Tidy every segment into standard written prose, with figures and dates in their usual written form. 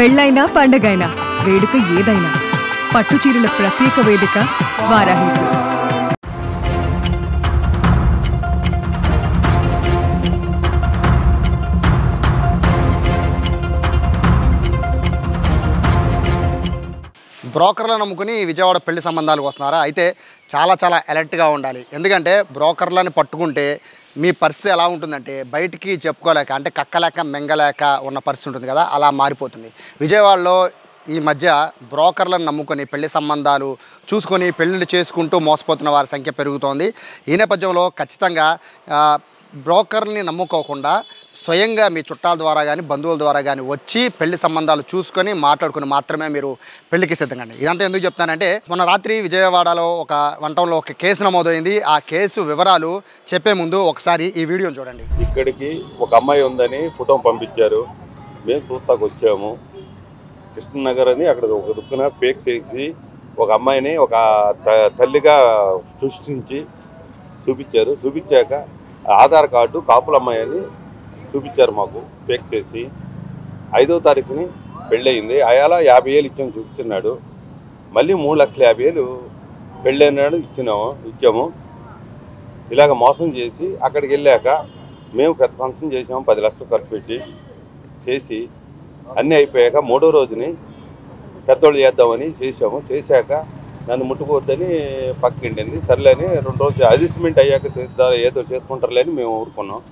పెళ్ళైనా పండగైనా వేడుక ఏదైనా పట్టు చీరల ప్రత్యేక వేదిక వారాహి సిల్క్స్. బ్రోకర్లను నమ్ముకుని విజయవాడ పెళ్లి సంబంధాలకు వస్తున్నారా? అయితే చాలా అలర్ట్గా ఉండాలి. ఎందుకంటే బ్రోకర్లను పట్టుకుంటే మీ పరిస్థితి ఎలా ఉంటుందంటే బయటికి చెప్పుకోలేక, అంటే కక్కలేక మెంగలేక ఉన్న పరిస్థితి ఉంటుంది కదా, అలా మారిపోతుంది. విజయవాడలో ఈ మధ్య బ్రోకర్లను నమ్ముకొని పెళ్లి సంబంధాలు చూసుకొని పెళ్ళిళ్ళు చేసుకుంటూ మోసపోతున్న వారి సంఖ్య పెరుగుతోంది. ఈ నేపథ్యంలో ఖచ్చితంగా బ్రోకర్ని నమ్ముకోకుండా స్వయంగా మీ చుట్టాల ద్వారా కానీ బంధువుల ద్వారా కానీ వచ్చి పెళ్లి సంబంధాలు చూసుకొని మాట్లాడుకుని మాత్రమే మీరు పెళ్లికి సిద్ధంగా. ఇదంతా ఎందుకు చెప్తానంటే, మొన్న రాత్రి విజయవాడలో ఒక వంటంలో ఒక కేసు నమోదైంది. ఆ కేసు వివరాలు చెప్పే ముందు ఒకసారి ఈ వీడియోని చూడండి. ఇక్కడికి ఒక అమ్మాయి ఉందని ఫోటో పంపించారు. మేము చూస్తాకు వచ్చాము. కృష్ణనగర్ అని అక్కడ ఒక దుక్కున ఫేక్ చేసి ఒక అమ్మాయిని ఒక తల్లిగా సృష్టించి చూపించారు. చూపించాక ఆధార్ కార్డు కాపుల అమ్మాయి అని చూపించారు మాకు ఫేక్ చేసి. 5వ తారీఖుని పెళ్ళయింది. అయాలా 50,000 ఇచ్చాము చూపించున్నాడు. మళ్ళీ 3,50,000 పెళ్ళైనాడు ఇచ్చాము. ఇలాగ మోసం చేసి అక్కడికి వెళ్ళాక మేము పెద్ద ఫంక్షన్ చేసాము. 10 లక్షలు ఖర్చు పెట్టి చేసి అన్నీ అయిపోయాక 3వ రోజుని పెద్దోళ్ళు చేద్దామని చేసాము. చేశాక నన్ను ముట్టుకోవద్దని పక్కిండింది. సర్లేని 2 రోజులు అడ్జస్ట్మెంట్ అయ్యాక ఏదో చేసుకుంటారులే అని మేము ఊరుకున్నాం.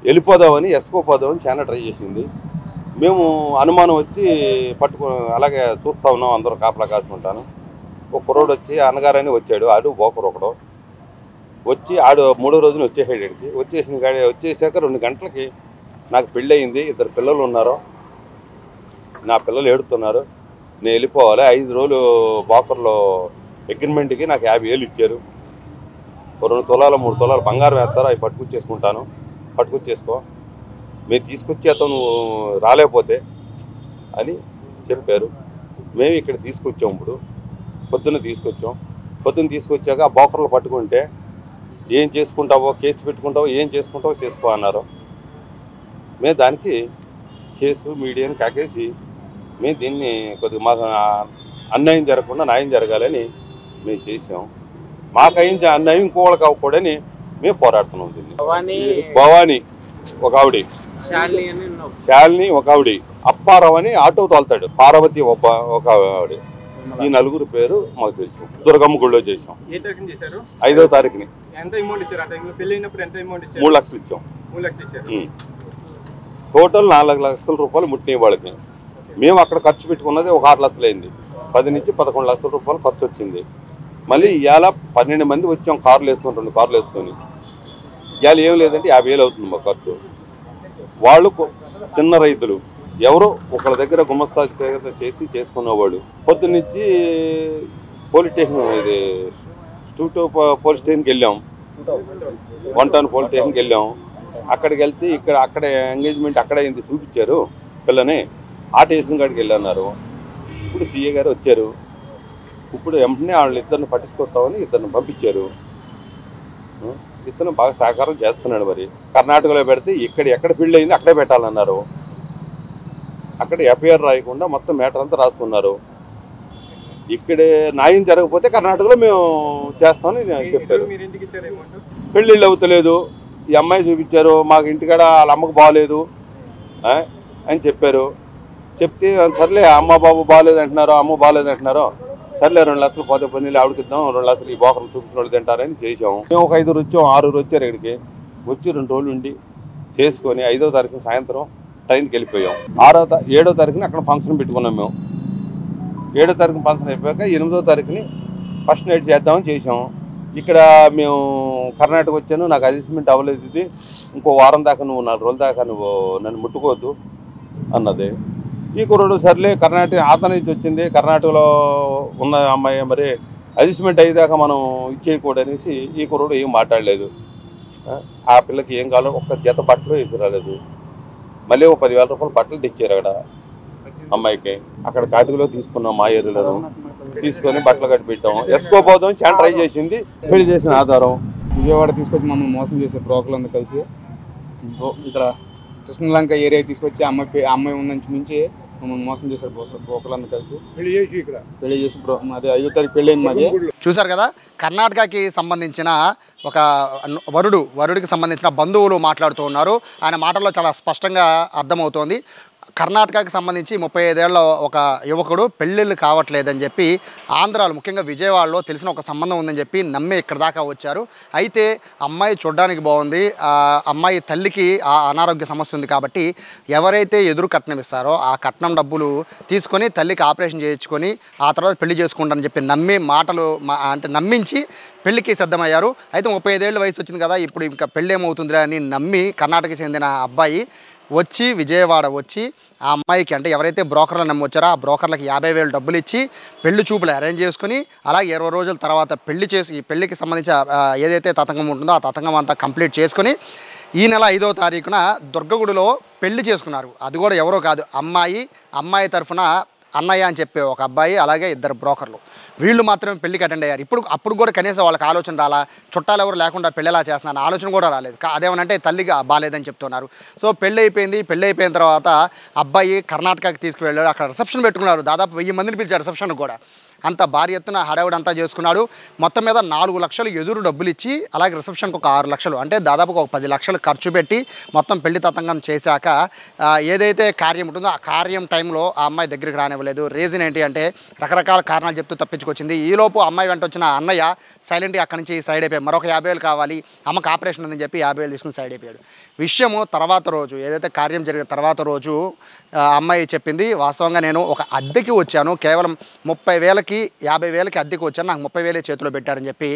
వెళ్ళిపోదామని ఎస్కోపోదామని చాలా ట్రై చేసింది. మేము అనుమానం వచ్చి అలాగే చూస్తూ ఉన్నాం. అందరూ కాపలా కాసుకుంటాను. ఒక కుర్రోడు వచ్చి అన్నగారని వచ్చాడు. ఆడు బోకరు ఒకడు వచ్చి ఆడు 3వ రోజున వచ్చేసాడు. ఇక్కడికి వచ్చేసాక 2 గంటలకి నాకు పెళ్ళి అయింది. 2 పిల్లలు ఉన్నారు. నా పిల్లలు ఏడుతున్నారు. నేను వెళ్ళిపోవాలి. 5 రోజులు బోకర్లో అగ్రిమెంట్కి నాకు 50,000 ఇచ్చారు. 2 తులాలు 3 తులాలు బంగారం వేస్తారు. అవి పట్టుకొచ్చేసుకో, మేము తీసుకొచ్చేస్తాం నువ్వు రాలేకపోతే అని చెప్పారు. మేము ఇక్కడ తీసుకొచ్చాం. ఇప్పుడు పొద్దున్న తీసుకొచ్చాక ఆ బోకర్లు పట్టుకుంటే ఏం చేసుకుంటావో, కేసు పెట్టుకుంటావో, ఏం చేసుకుంటావో చేసుకో అన్నారు. మేము దానికి కేసు మీడియాని కాకేసి మేము దీన్ని కొద్దిగా మాకు అన్యాయం జరగకుండా న్యాయం జరగాలని మేము చేసాం. మాకు అయింది అన్యాయం ఇంకోళ్ళకి అవ్వకూడని మేము పోరాడుతున్నాం. దీన్ని భవానీ ఒక ఆవిడ, శాలిని ఒక ఆవిడ, అప్పారావు అని ఆటో తోలుతాడు, పార్వతి ఒక ఆవిడ. ఈ 4 పేరు మాకు తెలుసు. దుర్గమ్మ గుడిలో చేసాం. 5వ తారీఖుని 3 లక్షలు ఇచ్చాం. టోటల్ 4 లక్షల రూపాయలు ముట్టిన వాళ్ళకి. మేము అక్కడ ఖర్చు పెట్టుకున్నది ఒక 6 లక్షలు అయింది. 10 నుంచి 11 లక్షల రూపాయలు ఖర్చు వచ్చింది. మళ్ళీ ఇవాళ 12 మంది వచ్చాం. కార్లు వేసుకొని 2 కార్లు వేసుకొని. ఇవాళ ఏం లేదంటే 50,000 అవుతుంది మా ఖర్చు. వాళ్ళు చిన్న రైతులు ఎవరో ఒకళ్ళ దగ్గర గుమస్తా చేసుకునేవాళ్ళు. పొద్దున్నుంచి పోలీస్ స్టేషన్, ఇది పోలీస్ స్టేషన్కి వెళ్ళాం. 1 టౌన్ పోలీస్ స్టేషన్కి వెళ్ళాం. అక్కడికి వెళ్తే అక్కడ ఎంగేజ్మెంట్ అక్కడ అయింది చూపించారు పిల్లని. ఆ స్టేషన్ కాడికి వెళ్ళన్నారు. ఇప్పుడు సీఏ గారు వచ్చారు. ఇప్పుడు వెంటనే వాళ్ళిద్దరిని పట్టించుకొస్తామని 2 పంపించారు. ఇతను బాగా సహకారం చేస్తున్నాడు. మరి కర్ణాటకలో పెడితే ఎక్కడ పెళ్ళి అయింది అక్కడే పెట్టాలన్నారు. అక్కడ ఎఫ్ఐఆర్ రాయకుండా మొత్తం మ్యాటర్ అంతా రాసుకున్నారు. ఇక్కడే న్యాయం జరగకపోతే కర్ణాటకలో మేము చేస్తామని చెప్పారు. పెళ్ళిళ్ళు అవుతలేదు. ఈ అమ్మాయి చూపించారు. మాకు ఇంటికాడ వాళ్ళ అమ్మకు బాగలేదు అని చెప్పారు. చెప్తే సర్లే అమ్మ బాబు బాగలేదు అంటున్నారు, అమ్మ బాగలేదు అంటున్నారు. సర్లే 2 లక్షలు పోతే పని ఆవిడకిద్దాం, 2 లక్షలు ఈ బోకర్లు చూపించిన వాళ్ళు తింటారని చేసాము. మేము ఒక 5 వచ్చాం, 6 వచ్చారు. ఇక్కడికి వచ్చి 2 రోజులు ఉండి చేసుకొని 5వ తారీఖున సాయంత్రం ట్రైన్కి వెళ్ళిపోయాం. 7వ తారీఖున అక్కడ ఫంక్షన్ పెట్టుకున్నాం. మేము 7వ తారీఖున ఫంక్షన్ అయిపోయాక 8వ తారీఖుని ఫస్ట్ నైట్ చేద్దామని చేసాము. ఇక్కడ మేము కర్ణాటక వచ్చాను. నాకు అడ్జస్ట్మెంట్ అవ్వలేదు. ఇది ఇంకో వారం దాకా నువ్వు 4 రోజుల దాకా నువ్వు నన్ను ముట్టుకోవద్దు అన్నది. ఈ కుర్రోడు సర్లే కర్ణాటక అతని నుంచి వచ్చింది. కర్ణాటకలో ఉన్న అమ్మాయి మరి అడ్జస్ట్మెంట్ అయ్యేదాకా మనం ఇచ్చేయకూడనేసి ఈ కుర్రోడు ఏం మాట్లాడలేదు. ఆ పిల్లకి ఏం కావాలో ఒక్క జత బట్టలు వేసి రాలేదు. మళ్ళీ ఒక 10,000 రూపాయలు బట్టలు తెచ్చారు అక్కడ అమ్మాయికి. అక్కడ కాటికలో తీసుకున్నాం. మా ఏరియాలో తీసుకొని బట్టలు కట్టి పెట్టాం. ఎస్కోపోదాం చాలా ట్రై చేసింది. పెళ్లి చేసిన ఆధారం విజయవాడ తీసుకొచ్చి మమ్మల్ని మోసం చేసే బ్రోకర్లందరూ కలిసి ఇక్కడ కృష్ణలంక ఏరియా తీసుకొచ్చి అమ్మాయి ఉందని మించి మమ్మల్ని మోసం చేశారు బ్రోకర్లందరూ కలిసి పెళ్లి చేసి మాది 5వ తారీఖు పెళ్ళి అయింది మాది. చూశారు కదా, కర్ణాటకకి సంబంధించిన ఒక వరుడికి సంబంధించిన బంధువులు మాట్లాడుతూ ఉన్నారు. ఆయన మాటల్లో చాలా స్పష్టంగా అర్థమవుతోంది. కర్ణాటకకి సంబంధించి 35 ఏళ్ల ఒక యువకుడు పెళ్ళిళ్ళు కావట్లేదని చెప్పి ఆంధ్రాలో ముఖ్యంగా విజయవాడలో తెలిసిన ఒక సంబంధం ఉందని చెప్పి నమ్మి ఇక్కడ దాకా వచ్చారు. అయితే అమ్మాయి చూడడానికి బాగుంది, అమ్మాయి తల్లికి ఆ అనారోగ్య సమస్య ఉంది కాబట్టి ఎవరైతే ఎదురు కట్నం ఇస్తారో ఆ కట్నం డబ్బులు తీసుకొని తల్లికి ఆపరేషన్ చేయించుకొని ఆ తర్వాత పెళ్లి చేసుకుంటారని చెప్పి నమ్మి నమ్మించి పెళ్లికి సిద్ధమయ్యారు. అయితే 35 ఏళ్ళ వయసు వచ్చింది కదా, ఇప్పుడు ఇంకా పెళ్ళి ఏమవుతుందిరా అని నమ్మి కర్ణాటకకి చెందిన అబ్బాయి విజయవాడ వచ్చి ఆ అమ్మాయికి అంటే ఎవరైతే బ్రోకర్లు నమ్మి వచ్చారో ఆ బ్రోకర్లకి 50,000 డబ్బులు ఇచ్చి పెళ్లి చూపులు అరేంజ్ చేసుకుని అలాగే 20 రోజుల తర్వాత ఈ పెళ్లికి సంబంధించిన ఏదైతే తతంగం ఉంటుందో ఆ తతంగం అంతా కంప్లీట్ చేసుకుని ఈ నెల 5వ తారీఖున దుర్గగుడిలో పెళ్లి చేసుకున్నారు. అది కూడా ఎవరో కాదు, అమ్మాయి తరఫున అన్నయ్య అని చెప్పే ఒక అబ్బాయి అలాగే 2 బ్రోకర్లు, వీళ్ళు మాత్రమే పెళ్లికి అటెండ్ అయ్యారు. అప్పుడు కూడా కనీసం వాళ్ళకి ఆలోచన రాలా, చుట్టాలు ఎవరు లేకుండా పెళ్ళి ఎలా చేస్తున్నారు ఆలోచన కూడా రాలేదు. అదేమనంటే తల్లిగా బాగాలేదని చెప్తున్నారు. సో పెళ్ళి అయిపోయిన తర్వాత అబ్బాయి కర్ణాటకకి తీసుకువెళ్ళాడు. అక్కడ రిసెప్షన్ పెట్టుకున్నారు. దాదాపు 1000 మందిని పిలిచారు రిసెప్షన్ కూడా. అంత భారీ ఎత్తున హడావుడంతా చేసుకున్నాడు. మొత్తం మీద 4 లక్షలు ఎదురు డబ్బులు ఇచ్చి అలాగే రిసెప్షన్కి ఒక 6 లక్షలు అంటే దాదాపుగా ఒక 10 లక్షలు ఖర్చు పెట్టి మొత్తం పెళ్లి తతంగం చేశాక ఏదైతే కార్యం ఉంటుందో ఆ కార్యం టైంలో ఆ అమ్మాయి దగ్గరికి రానివ్వలేదు. రీజన్ ఏంటి అంటే రకరకాల కారణాలు చెప్తూ తప్పించుకొచ్చింది. ఈలోపు అమ్మాయి వెంట వచ్చిన అన్నయ్య సైలెంట్గా అక్కడి నుంచి సైడ్ అయిపోయాడు. మరొక 50,000 కావాలి, అమ్మకి ఆపరేషన్ ఉందని చెప్పి 50,000 తీసుకుని సైడ్ అయిపోయాడు. విషయము తర్వాత రోజు ఏదైతే కార్యం జరిగిన తర్వాత రోజు అమ్మాయి చెప్పింది, వాస్తవంగా నేను ఒక అద్దెకి వచ్చాను, కేవలం 30,000కి 50,000కి అద్దెకి వచ్చాను, నాకు 30,000 చేతిలో పెట్టారని చెప్పి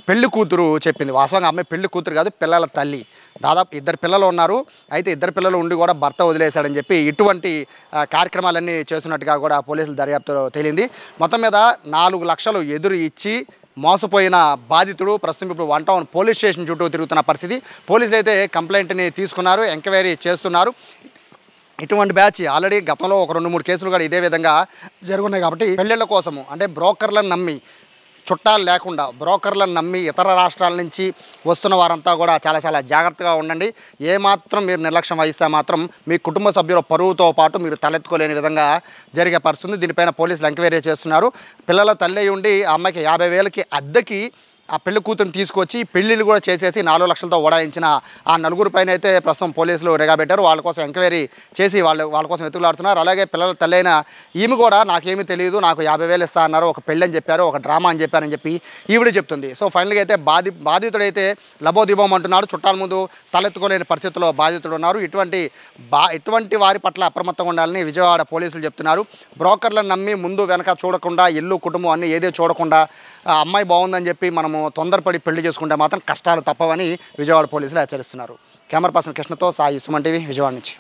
పెళ్లి కూతురు చెప్పింది. వాస్తవంగా అమ్మాయి పెళ్లి కూతురు కాదు, పిల్లల తల్లి. దాదాపు 2 పిల్లలు ఉన్నారు. అయితే 2 పిల్లలు ఉండి కూడా భర్త వదిలేశాడని చెప్పి ఇటువంటి కార్యక్రమాలన్నీ చేస్తున్నట్టుగా కూడా పోలీసుల దర్యాప్తులో తేలింది. మొత్తం మీద 4 లక్షలు ఎదురు ఇచ్చి మోసపోయిన బాధితుడు ప్రస్తుతం ఇప్పుడు 1 టౌన్ పోలీస్ స్టేషన్ చుట్టూ తిరుగుతున్న పరిస్థితి. పోలీసులు అయితే కంప్లైంట్ని తీసుకున్నారు, ఎంక్వైరీ చేస్తున్నారు. ఇటువంటి బ్యాచ్ ఆల్రెడీ గతంలో ఒక 2-3 కేసులు కూడా ఇదే విధంగా జరుగున్నాయి. కాబట్టి పెళ్ళిళ్ళ కోసము అంటే బ్రోకర్లను నమ్మి, చుట్టాలు లేకుండా బ్రోకర్లను నమ్మి ఇతర రాష్ట్రాల నుంచి వస్తున్న వారంతా కూడా చాలా చాలా జాగ్రత్తగా ఉండండి. ఏమాత్రం మీరు నిర్లక్ష్యం వహిస్తే మాత్రం మీ కుటుంబ సభ్యుల పరువుతో పాటు మీరు తలెత్తుకోలేని విధంగా జరిగే పరిస్థితుంది. దీనిపైన పోలీసులు ఎంక్వైరీ చేస్తున్నారు. పిల్లల తల్లి ఉండి ఆ అమ్మాయికి 50,000కి అద్దెకి ఆ పెళ్లి కూతురుని తీసుకొచ్చి పెళ్ళిళ్ళు కూడా చేసేసి 4 లక్షలతో ఓడాయించిన ఆ 4 పైన అయితే ప్రస్తుతం పోలీసులు నిఘా పెట్టారు. వాళ్ళ కోసం ఎంక్వైరీ చేసి వాళ్ళ కోసం వెతుకులాడుతున్నారు. అలాగే పిల్లల తల్లైన ఈమె కూడా నాకేమీ తెలియదు, నాకు 50,000 ఇస్తా అన్నారు, ఒక పెళ్ళి అని చెప్పారు, ఒక డ్రామా అని చెప్పారని చెప్పి ఈవిడ చెప్తుంది. సో ఫైనల్గా అయితే బాధితుడైతే లబోదిబోం అంటున్నాడు. చుట్టాల ముందు తలెత్తుకోలేని పరిస్థితుల్లో బాధితుడు ఉన్నారు. ఇటువంటి వారి పట్ల అప్రమత్తంగా ఉండాలని విజయవాడ పోలీసులు చెప్తున్నారు. బ్రోకర్లను నమ్మి ముందు వెనక చూడకుండా, ఇల్లు కుటుంబం అన్నీ ఏదో చూడకుండా అమ్మాయి బాగుందని చెప్పి మనము తొందరపడి పెళ్లి చేసుకుంటే మాత్రం కష్టాలు తప్పవని విజయవాడ పోలీసులు హెచ్చరిస్తున్నారు. కెమెరా పర్సన్ కృష్ణతో సాయి, సుమన్ టీవీ, విజయవాడ నుంచి.